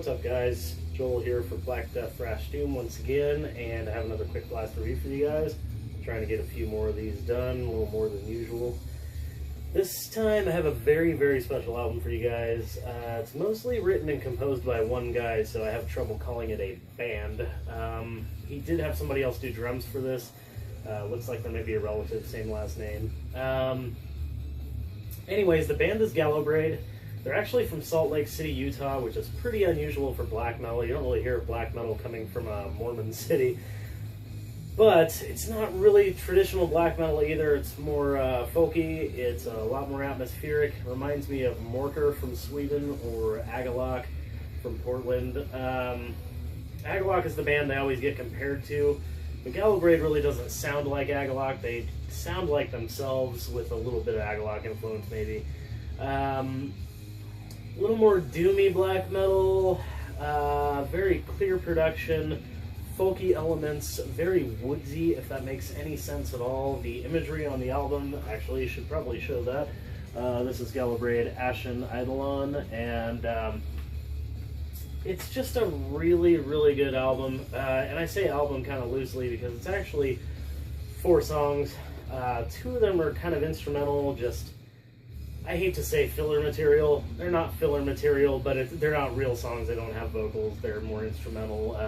What's up, guys? Joel here for Black.Death.Thrash.Doom once again, and I have another quick blast review for you guys. I'm trying to get a few more of these done, a little more than usual. This time I have a very, very special album for you guys. It's mostly written and composed by one guy, so I have trouble calling it a band. He did have somebody else do drums for this. Looks like there may be a relative, same last name. Anyways, the band is Gallowbraid. They're actually from Salt Lake City, Utah, which is pretty unusual for black metal. You don't really hear black metal coming from a Mormon city. But it's not really traditional black metal either. It's more folky. It's a lot more atmospheric. Reminds me of Mortar from Sweden or Agalloch from Portland. Agalloch is the band they always get compared to. But Gallowbraid really doesn't sound like Agalloch. They sound like themselves with a little bit of Agalloch influence, maybe. A little more doomy black metal, very clear production, folky elements, very woodsy, if that makes any sense at all. The imagery on the album actually should probably show that. This is Gallowbraid, Ashen Eidolon, and it's just a really, really good album. And I say album kind of loosely because it's actually 4 songs. 2 of them are kind of instrumental, just, I hate to say filler material. They're not filler material, but they're not real songs. They don't have vocals. They're more instrumental,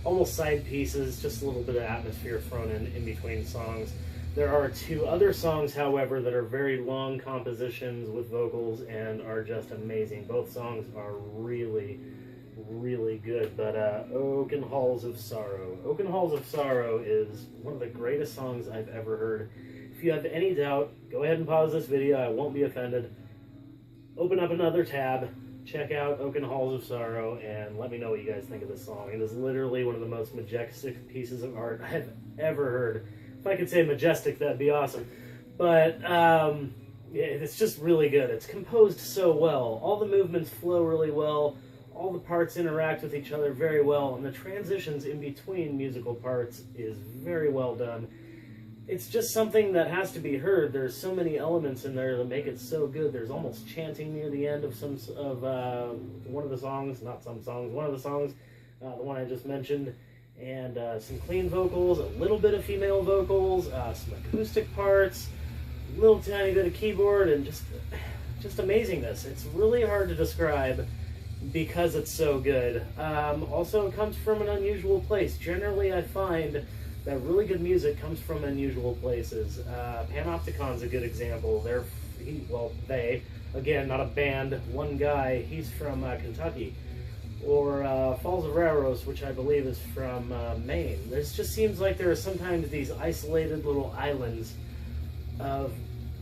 almost side pieces, just a little bit of atmosphere thrown in between songs. There are 2 other songs, however, that are very long compositions with vocals and are just amazing. Both songs are really, really good. But Oaken Halls of Sorrow. Oaken Halls of Sorrow is one of the greatest songs I've ever heard. If you have any doubt, go ahead and pause this video. I won't be offended. Open up another tab, check out Oaken Halls of Sorrow, and let me know what you guys think of this song. It is literally one of the most majestic pieces of art I've ever heard. If I could say majestic, that'd be awesome. But it's just really good. It's composed so well. All the movements flow really well. All the parts interact with each other very well, and the transitions in between musical parts is very well done. It's just something that has to be heard. There's so many elements in there that make it so good. There's almost chanting near the end of one of the songs, not some songs, one of the songs, the one I just mentioned, and some clean vocals, a little bit of female vocals, some acoustic parts, a little tiny bit of keyboard, and just amazingness. It's really hard to describe because it's so good. Also, it comes from an unusual place. Generally, I find that really good music comes from unusual places. Panopticon's a good example. They, again, not a band, one guy, he's from Kentucky. Or Falls of Raros, which I believe is from Maine. There just seems like there are sometimes these isolated little islands of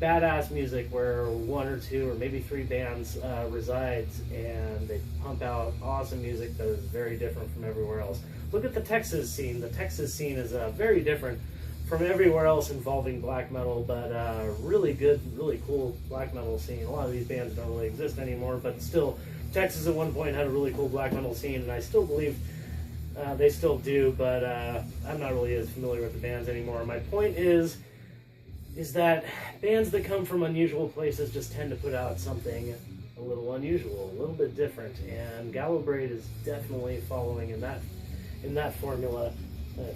badass music where 1 or 2 or maybe 3 bands resides, and they pump out awesome music that is very different from everywhere else. Look at the Texas scene. The Texas scene is very different from everywhere else involving black metal, but really good, really cool black metal scene. A lot of these bands don't really exist anymore, but still, Texas at one point had a really cool black metal scene, and I still believe they still do, but I'm not really as familiar with the bands anymore. My point is that bands that come from unusual places just tend to put out something a little unusual, a little bit different, and Gallowbraid is definitely following in that formula,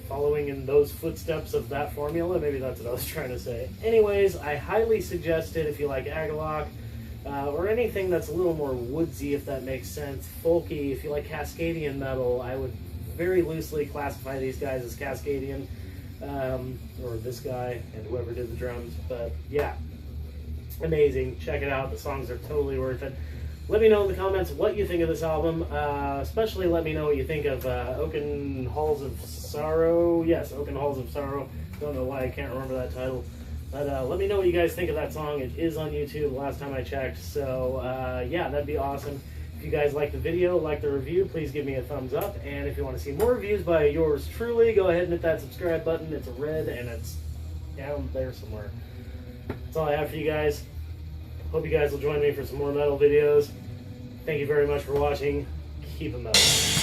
following in those footsteps of that formula. Maybe that's what I was trying to say. Anyways, I highly suggest it if you like Agalloch, or anything that's a little more woodsy, if that makes sense, folky. If you like Cascadian metal, I would very loosely classify these guys as Cascadian, or this guy and whoever did the drums. But yeah, amazing. Check it out. The songs are totally worth it. Let me know in the comments what you think of this album. Especially let me know what you think of Oaken Halls of Sorrow. Yes, Oaken Halls of Sorrow. Don't know why I can't remember that title. But let me know what you guys think of that song. It is on YouTube last time I checked. So yeah, that'd be awesome. If you guys like the video, like the review, please give me a thumbs up. And if you want to see more reviews by yours truly, go ahead and hit that subscribe button. It's red and it's down there somewhere. That's all I have for you guys. Hope you guys will join me for some more metal videos. Thank you very much for watching. Keep 'em metal.